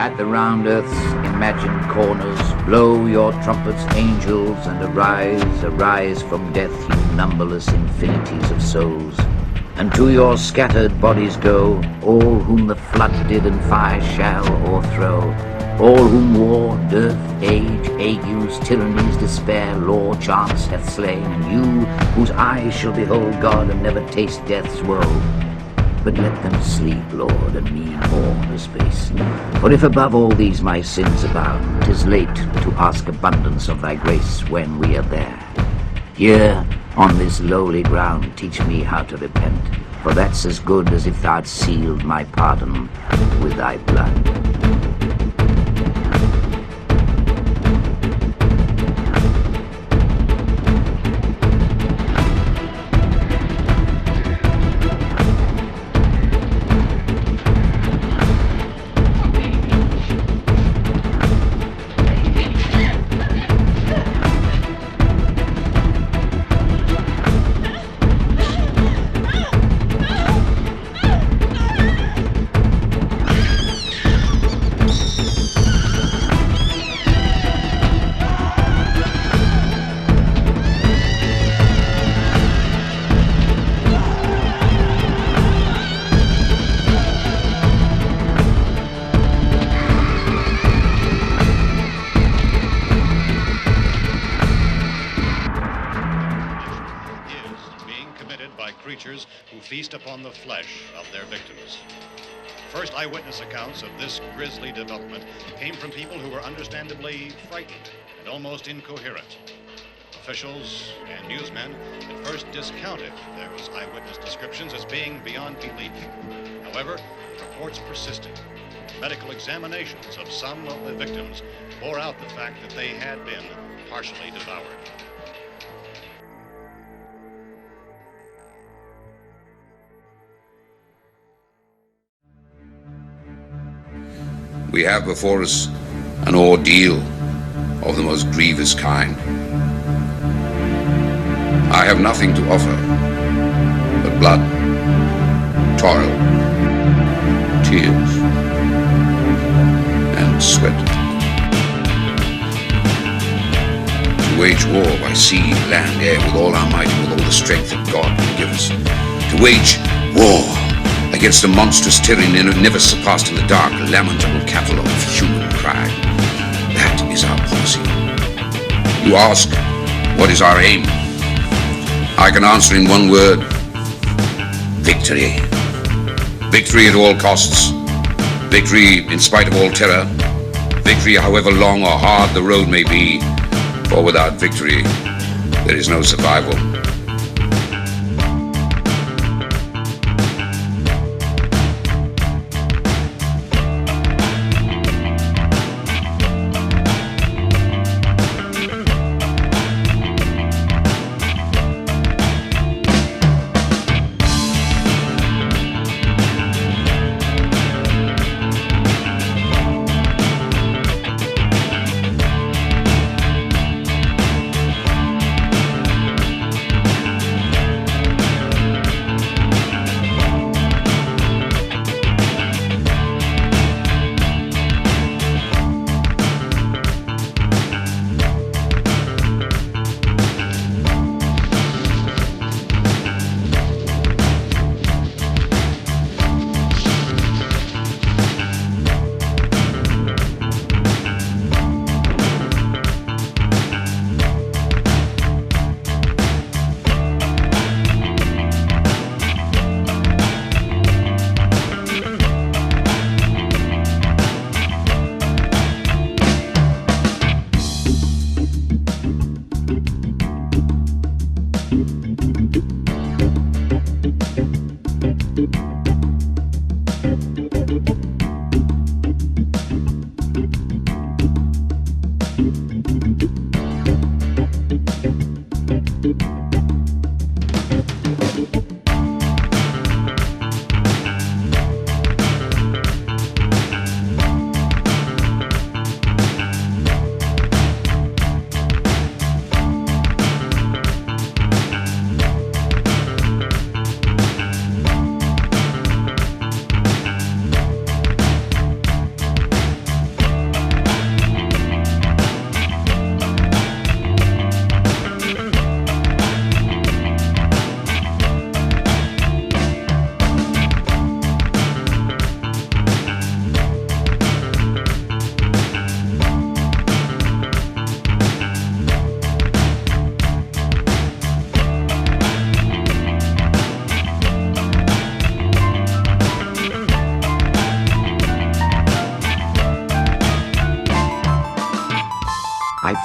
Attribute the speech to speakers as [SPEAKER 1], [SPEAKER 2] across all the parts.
[SPEAKER 1] At the round earth's imagined corners, blow your trumpets, angels, and arise, arise from death, you numberless infinities of souls. And to your scattered bodies go, all whom the flood did and fire shall o'erthrow, all whom war, dearth, age, agues, tyrannies, despair, law, chance hath slain, and you, whose eyes shall behold God and never taste death's woe. But let them sleep, Lord, and me mourn a space. For if above all these my sins abound, 'tis late to ask abundance of thy grace when we are there. Here, on this lowly ground, teach me how to repent, for that's as good as if thou'd sealed my pardon with thy blood.
[SPEAKER 2] Creatures who feast upon the flesh of their victims. First eyewitness accounts of this grisly development came from people who were understandably frightened and almost incoherent. Officials and newsmen at first discounted those eyewitness descriptions as being beyond belief. However, reports persisted. Medical examinations of some of the victims bore out the fact that they had been partially devoured.
[SPEAKER 3] We have before us an ordeal of the most grievous kind. I have nothing to offer but blood, toil, tears, and sweat. To wage war by sea, land, air, with all our might and with all the strength that God can give us. To wage war against a monstrous tyranny never surpassed in the dark, lamentable catalogue of human crime. That is our policy. You ask, what is our aim? I can answer in one word: victory. Victory at all costs. Victory in spite of all terror. Victory however long or hard the road may be, for without victory there is no survival.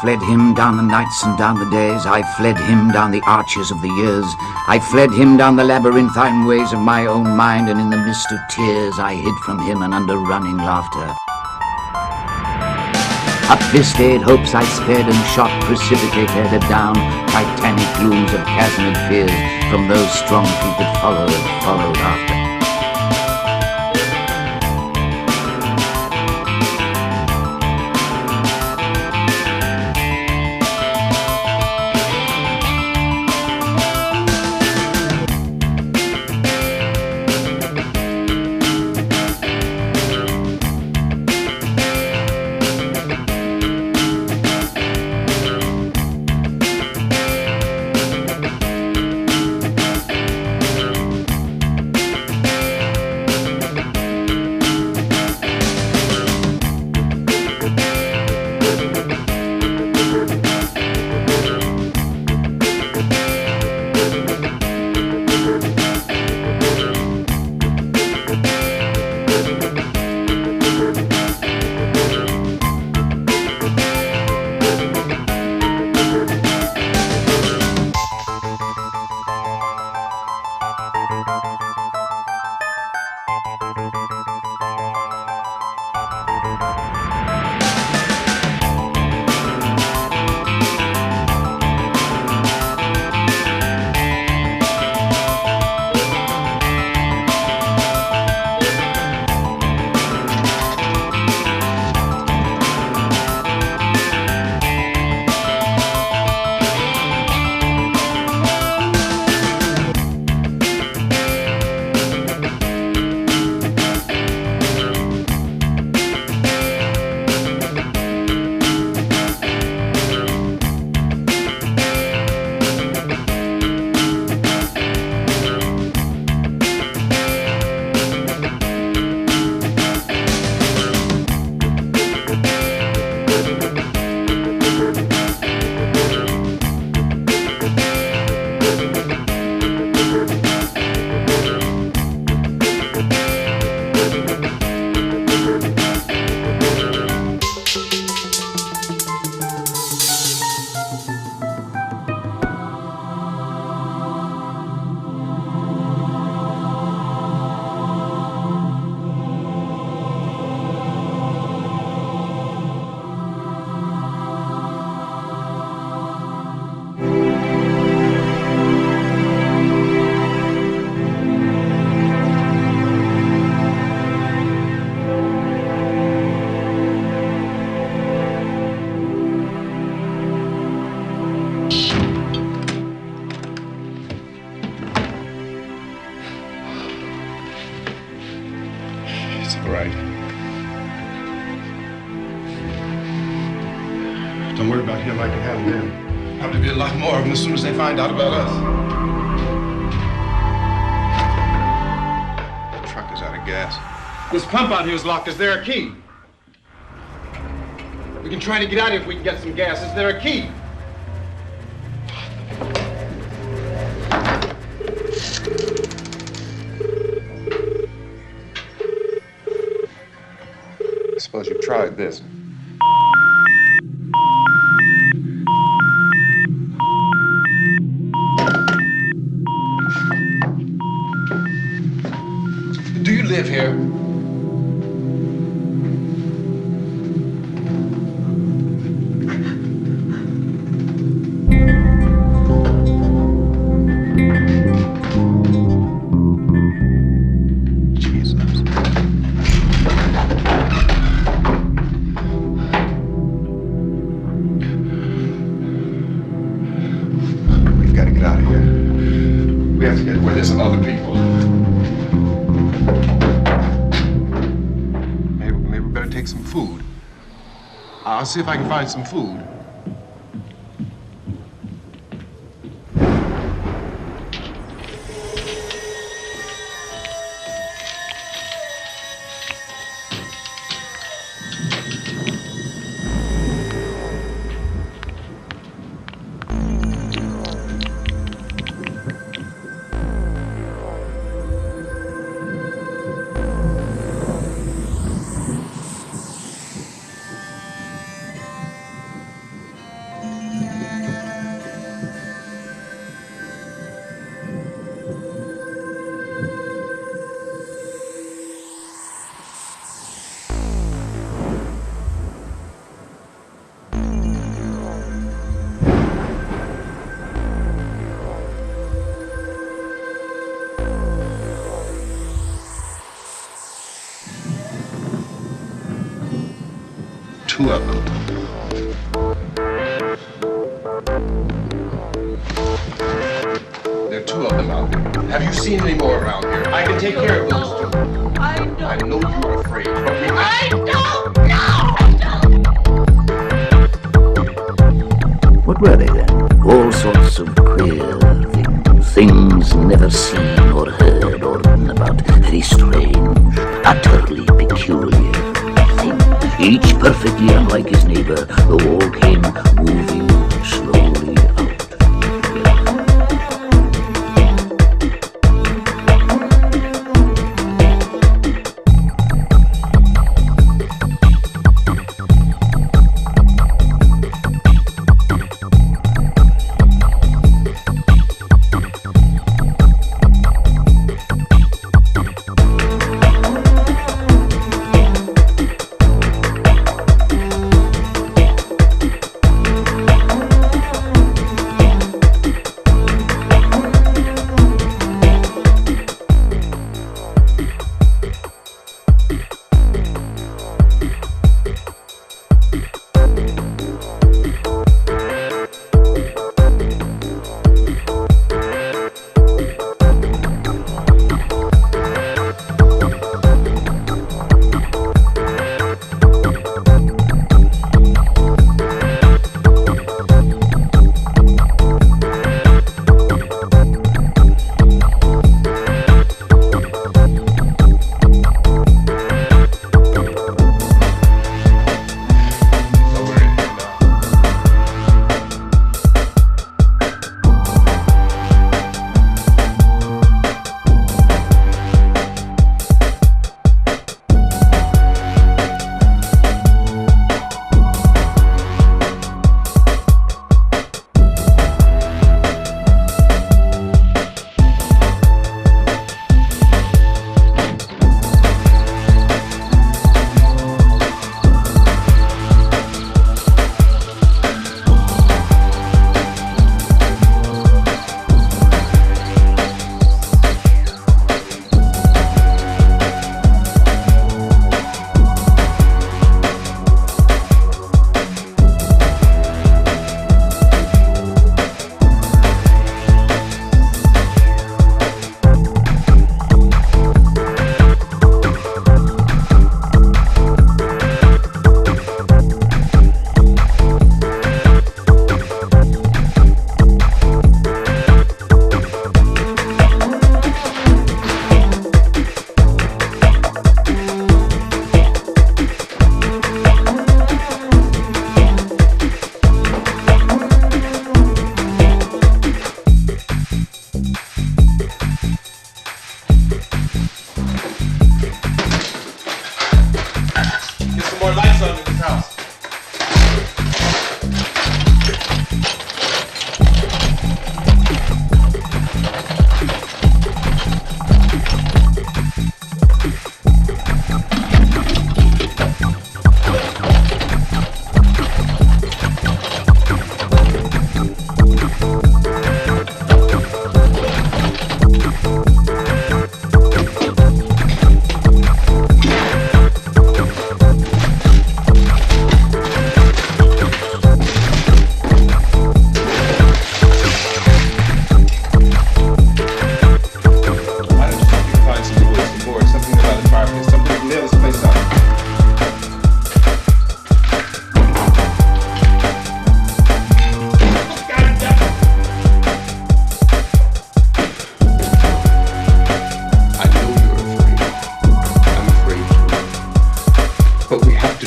[SPEAKER 1] fled him down the nights and down the days. I fled him down the arches of the years. I fled him down the labyrinthine ways of my own mind, and in the mist of tears I hid from him and under running laughter. Up vista'd hopes I sped and shot precipitated down titanic glooms of chasmed fears from those strong feet that followed after.
[SPEAKER 4] Right. Don't worry about him like it happened then. Probably be a lot more of them as soon as they find out about us. The truck is out of gas. This pump out here is locked. Is there a key? We can try to get out here if we can get some gas. Is there a key? I suppose you've tried this. Do you live here? I'll see if I can find some food. two of them. There are two of them out there. Have you seen any more around here? I can take care of those two. I know you're afraid, but we have to.
[SPEAKER 1] What were they then? All sorts of queer things never seen or heard or written about. Very strange, utterly peculiar things. Each perfectly unlike his neighbor, though all came moving slowly out.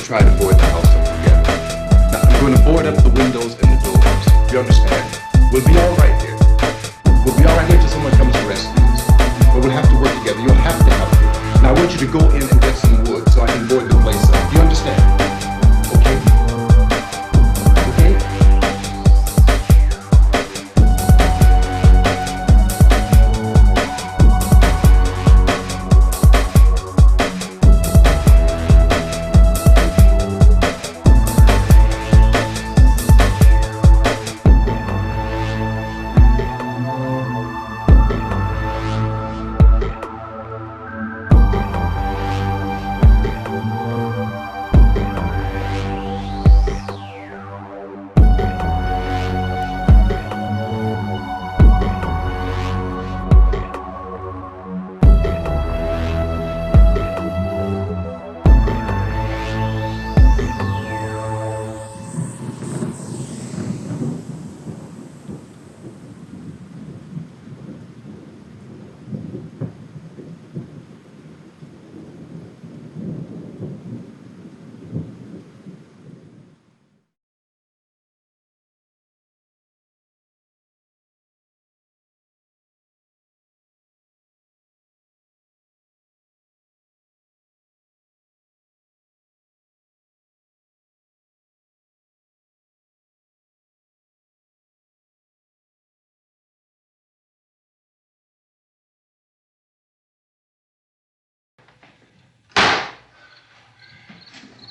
[SPEAKER 4] try to board the house up together. Now, I'm going to board up the windows and the doors. You understand? We'll be all right here. We'll be all right here till someone comes to rescue us. But we'll have to work together. You'll have to help me. Now, I want you to go in and get some wood so I can board the place up. You understand? Okay? Okay?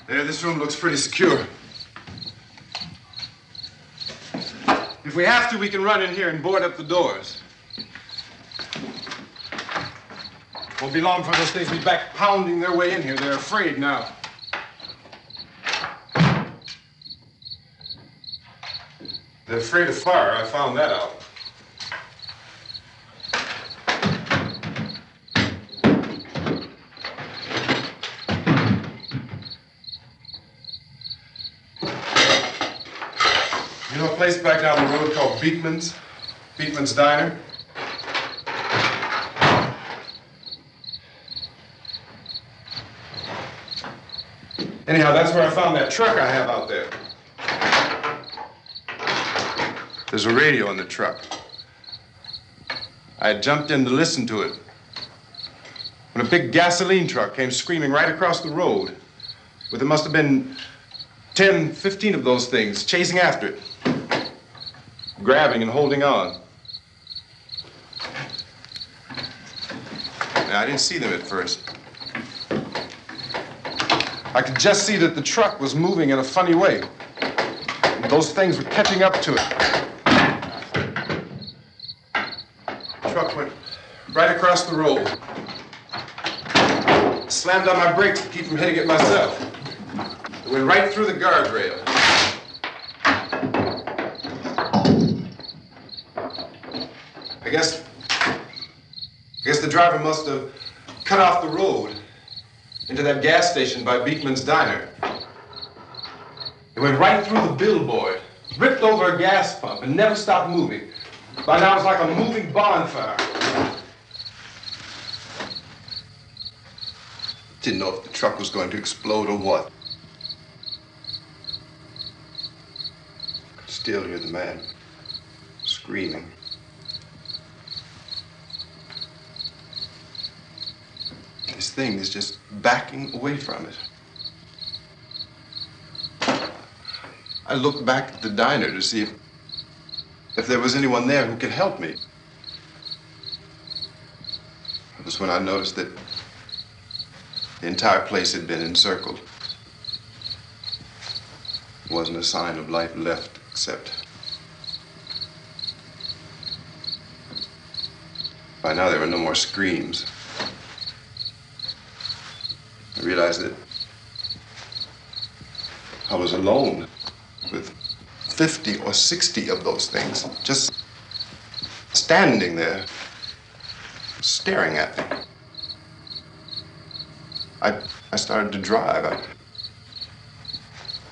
[SPEAKER 4] There, this room looks pretty secure. If we have to, we can run in here and board up the doors. Won't be long before those things be back pounding their way in here. They're afraid now. They're afraid of fire. I found that out. You know a place back down the road called Beekman's? Beekman's Diner? Anyhow, that's where I found that truck I have out there. There's a radio in the truck. I had jumped in to listen to it when a big gasoline truck came screaming right across the road with, there must have been 10, 15 of those things chasing after it, grabbing and holding on. Now, I didn't see them at first. I could just see that the truck was moving in a funny way. And those things were catching up to it. The truck went right across the road. Slammed on my brakes to keep from hitting it myself. It went right through the guardrail. I guess the driver must have cut off the road into that gas station by Beekman's Diner. It went right through the billboard, ripped over a gas pump, and never stopped moving. By now, it's like a moving bonfire. Didn't know if the truck was going to explode or what. Could still hear the man screaming. This thing is just backing away from it. I looked back at the diner to see if there was anyone there who could help me. It was when I noticed that the entire place had been encircled. There wasn't a sign of life left except by now there were no more screams. I realized that I was alone with 50 or 60 of those things just standing there, staring at me. I started to drive. I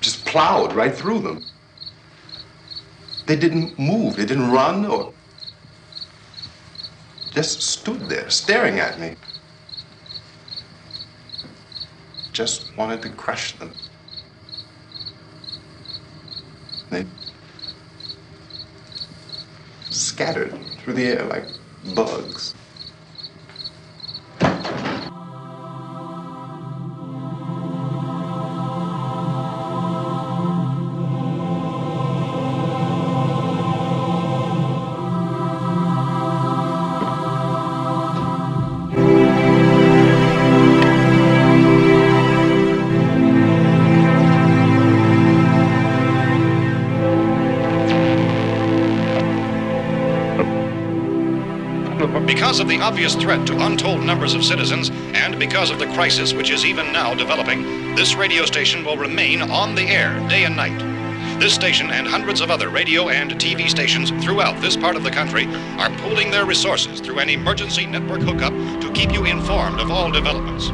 [SPEAKER 4] just plowed right through them. They didn't move. They didn't run or just stood there staring at me. Just wanted to crush them. They scattered through the air like bugs.
[SPEAKER 2] Because of the obvious threat to untold numbers of citizens, and because of the crisis which is even now developing, this radio station will remain on the air day and night. This station and hundreds of other radio and TV stations throughout this part of the country are pooling their resources through an emergency network hookup to keep you informed of all developments.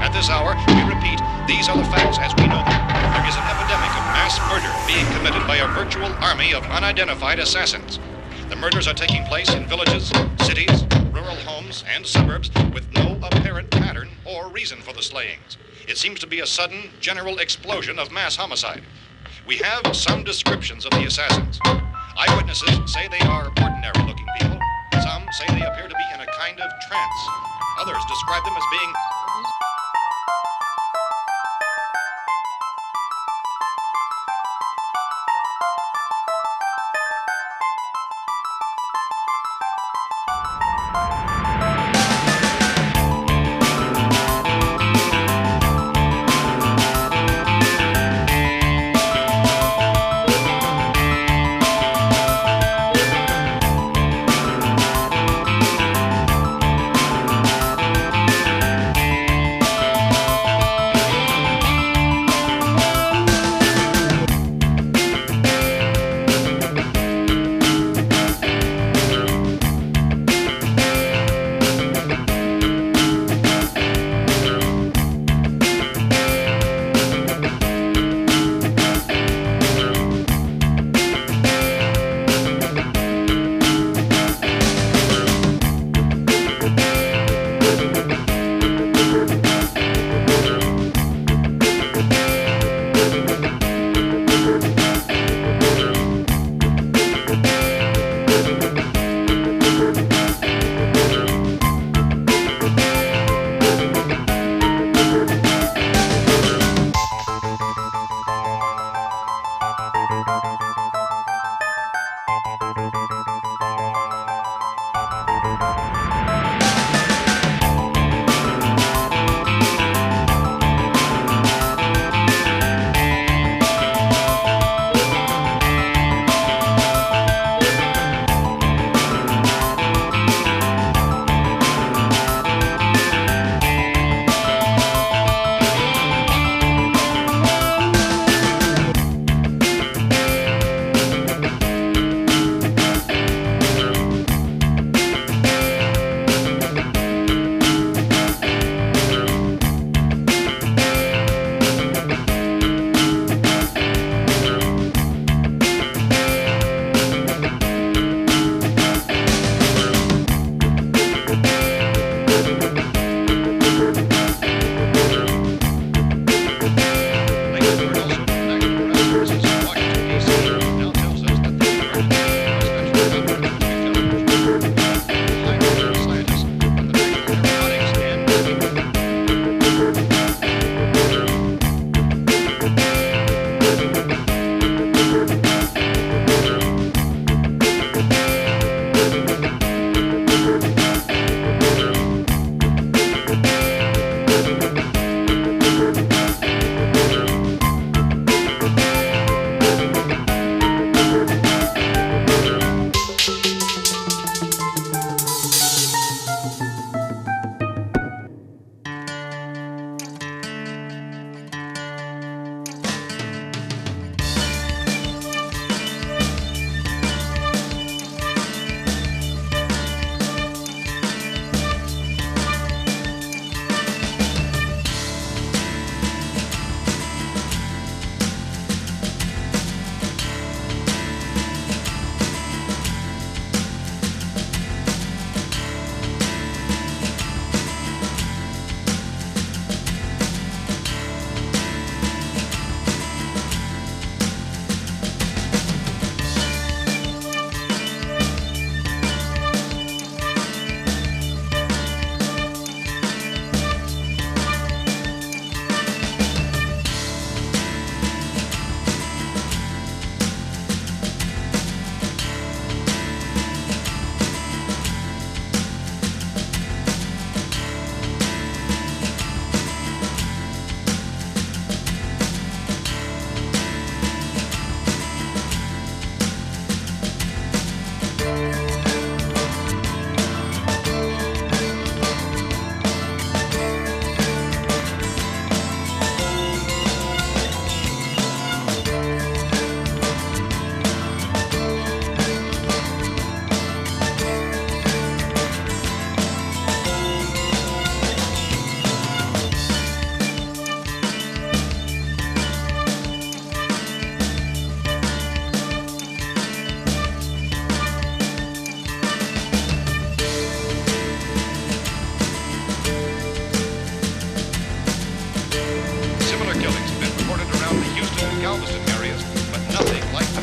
[SPEAKER 2] At this hour, we repeat, these are the facts as we know them. There is an epidemic of mass murder being committed by a virtual army of unidentified assassins. The murders are taking place in villages, cities, rural homes, and suburbs with no apparent pattern or reason for the slayings. It seems to be a sudden, general explosion of mass homicide. We have some descriptions of the assassins. Eyewitnesses say they are ordinary-looking people. Some say they appear to be in a kind of trance. Others describe them as being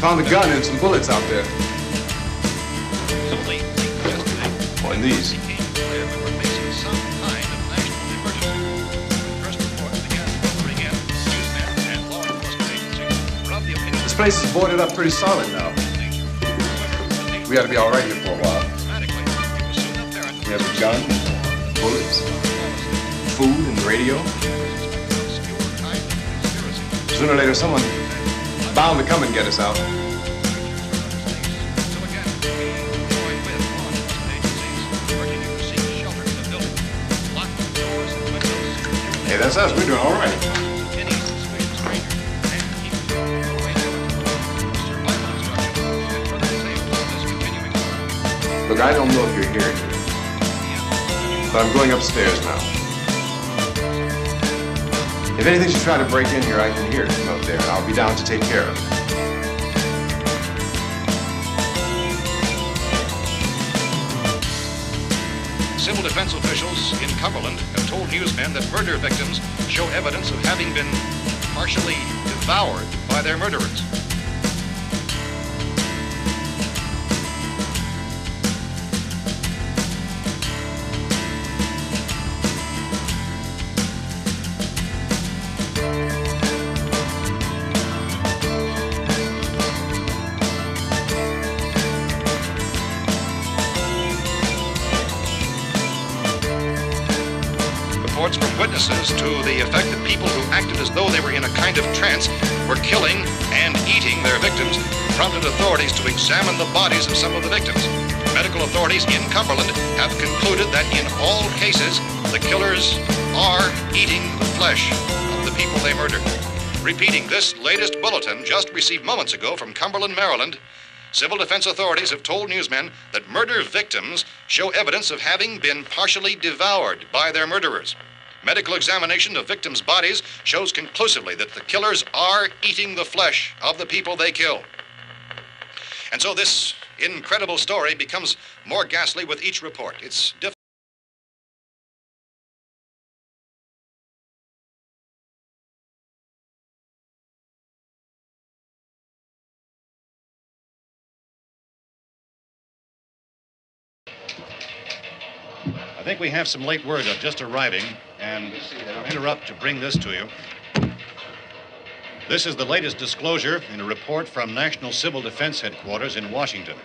[SPEAKER 4] found a gun and some bullets out there.
[SPEAKER 2] Late yesterday,
[SPEAKER 4] Oh, and these.
[SPEAKER 2] became clear we were facing some kind of national emergency. First reports began filtering in. Newsmen and law enforcement agencies were of the opinion
[SPEAKER 4] This place is boarded up pretty solid now. We ought to be all right here for a while.
[SPEAKER 2] dramatically. It was soon apparent
[SPEAKER 4] We have a gun, bullets, food, and radio. Sooner or later, someone bound to come and get us out. Hey, that's us. We're doing all right. Look, I don't know if you're hearing me, but I'm going upstairs now. If anything should try to break in here, I can hear it from up there, and I'll be down to take care of it.
[SPEAKER 2] Civil defense officials in Cumberland have told newsmen that murder victims show evidence of having been partially devoured by their murderers. Reports from witnesses to the effect that people who acted as though they were in a kind of trance were killing and eating their victims prompted authorities to examine the bodies of some of the victims. Medical authorities in Cumberland have concluded that in all cases, the killers are eating the flesh of the people they murdered. Repeating this latest bulletin just received moments ago from Cumberland, Maryland, civil defense authorities have told newsmen that murder victims show evidence of having been partially devoured by their murderers. Medical examination of victims' bodies shows conclusively that the killers are eating the flesh of the people they kill. And so this incredible story becomes more ghastly with each report. It's difficult. I think we have some late word just arriving, and I'll interrupt to bring this to you. This is the latest disclosure in a report from National Civil Defense Headquarters in Washington.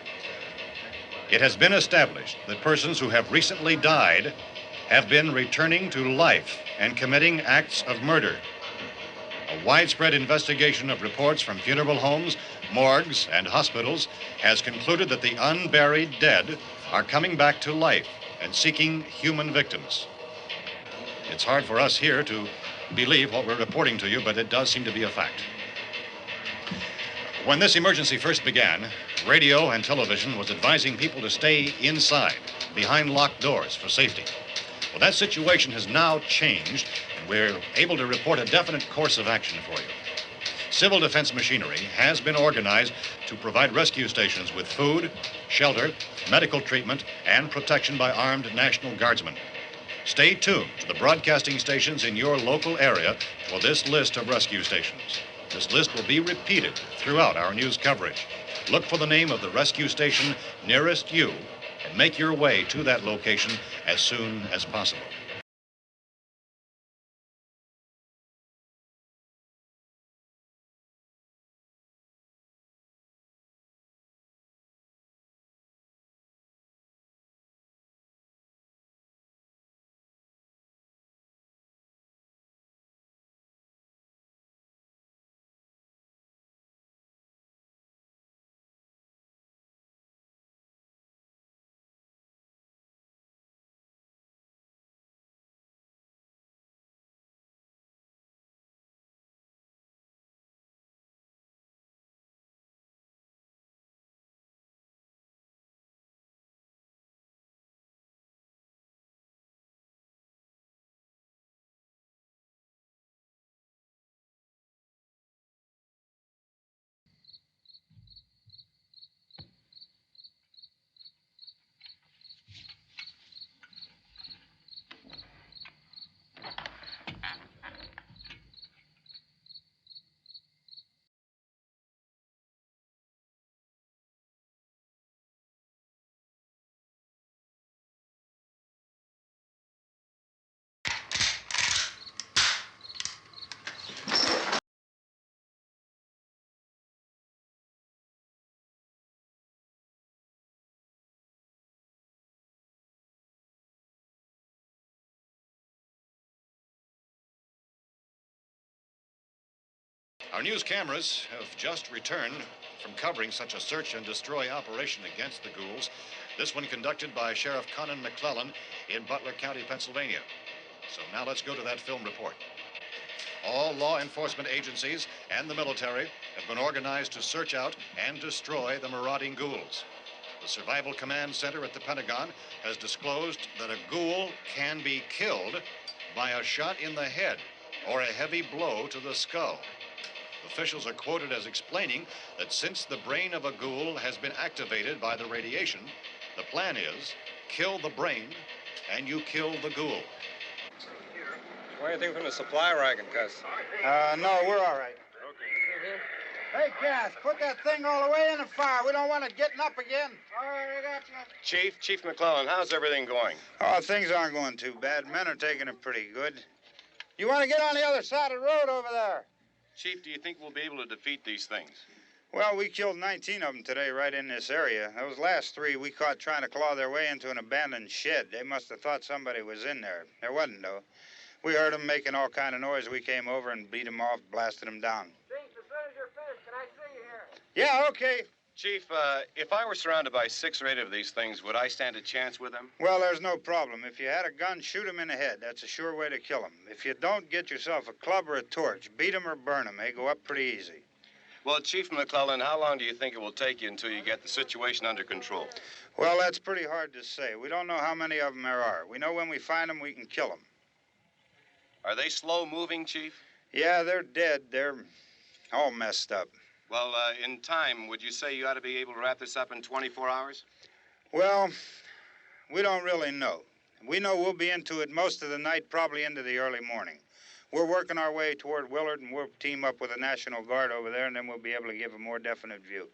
[SPEAKER 2] It has been established that persons who have recently died have been returning to life and committing acts of murder. A widespread investigation of reports from funeral homes, morgues, and hospitals has concluded that the unburied dead are coming back to life and seeking human victims. It's hard for us here to believe what we're reporting to you, but it does seem to be a fact. When this emergency first began, radio and television was advising people to stay inside, behind locked doors for safety. Well, that situation has now changed, and we're able to report a definite course of action for you. Civil defense machinery has been organized to provide rescue stations with food, shelter, medical treatment, and protection by armed National Guardsmen. Stay tuned to the broadcasting stations in your local area for this list of rescue stations. This list will be repeated throughout our news coverage. Look for the name of the rescue station nearest you and make your way to that location as soon as possible. Our news cameras have just returned from covering such a search and destroy operation against the ghouls. This one conducted by Sheriff Conan McClellan in Butler County, Pennsylvania. So now let's go to that film report. All law enforcement agencies and the military have been organized to search out and destroy the marauding ghouls. The Survival Command Center at the Pentagon has disclosed that a ghoul can be killed by a shot in the head or a heavy blow to the skull. Officials are quoted as explaining that since the brain of a ghoul has been activated by the radiation, the plan is kill the brain and you kill the ghoul.
[SPEAKER 5] Want anything from the supply wagon, Cuz?
[SPEAKER 6] No, we're all right.
[SPEAKER 5] Okay.
[SPEAKER 6] Hey, Cass, put that thing all the way in the fire. We don't want it getting up again. All right, I got you.
[SPEAKER 5] Chief McClellan, how's everything going?
[SPEAKER 6] Oh, things aren't going too bad. Men are taking it pretty good. You want to get on the other side of the road over there?
[SPEAKER 5] Chief, do you think we'll be able to defeat these things?
[SPEAKER 6] Well, we killed 19 of them today right in this area. Those last 3 we caught trying to claw their way into an abandoned shed. They must have thought somebody was in there. There wasn't, though. We heard them making all kind of noise. We came over and beat them off, blasted them down.
[SPEAKER 7] Chief, as soon as you're finished, can I see you here?
[SPEAKER 6] Yeah, okay.
[SPEAKER 5] Chief, if I were surrounded by 6 or 8 of these things, would I stand a chance with them?
[SPEAKER 6] Well, there's no problem. If you had a gun, shoot them in the head. That's a sure way to kill them. If you don't, get yourself a club or a torch. Beat them or burn them. They go up pretty easy.
[SPEAKER 5] Well, Chief McClellan, how long do you think it will take you until you get the situation under control?
[SPEAKER 6] Well, that's pretty hard to say. We don't know how many of them there are. We know when we find them, we can kill them.
[SPEAKER 5] Are they slow-moving, Chief?
[SPEAKER 6] Yeah, they're dead. They're all messed up.
[SPEAKER 5] Well, in time, would you say you ought to be able to wrap this up in 24 hours?
[SPEAKER 6] Well, we don't really know. We know we'll be into it most of the night, probably into the early morning. We're working our way toward Willard, and we'll team up with the National Guard over there, and then we'll be able to give a more definite view.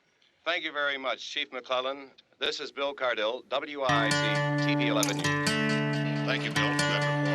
[SPEAKER 5] Thank you very much, Chief McClellan. This is Bill Cardill, WIC TV 11 News.
[SPEAKER 2] Thank you, Bill, for that report.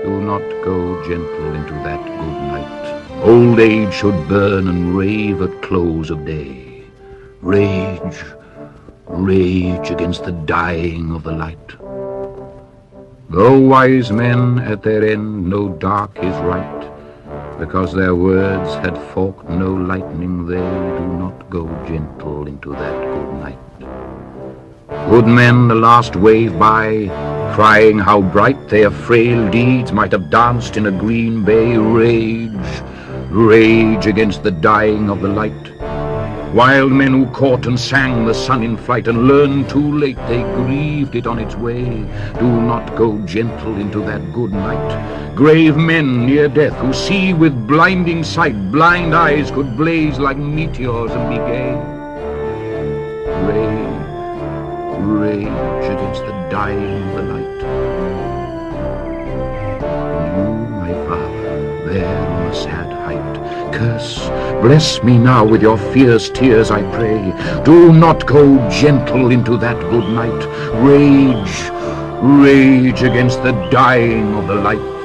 [SPEAKER 3] Do not go gentle into that good night. Old age should burn and rave at close of day. Rage, rage against the dying of the light. Though wise men at their end know dark is right, because their words had forked no lightning, they do not go gentle into that good night. Good men the last wave by, crying how bright their frail deeds might have danced in a green bay. Rage, rage against the dying of the light. Wild men who caught and sang the sun in flight, and learned too late they grieved it on its way, do not go gentle into that good night. Grave men near death who see with blinding sight, blind eyes could blaze like meteors and be gay. Rage, rage against the dying of the light. And you, my father, there on the sad height, curse, bless me now with your fierce tears, I pray. Do not go gentle into that good night. Rage, rage against the dying of the light.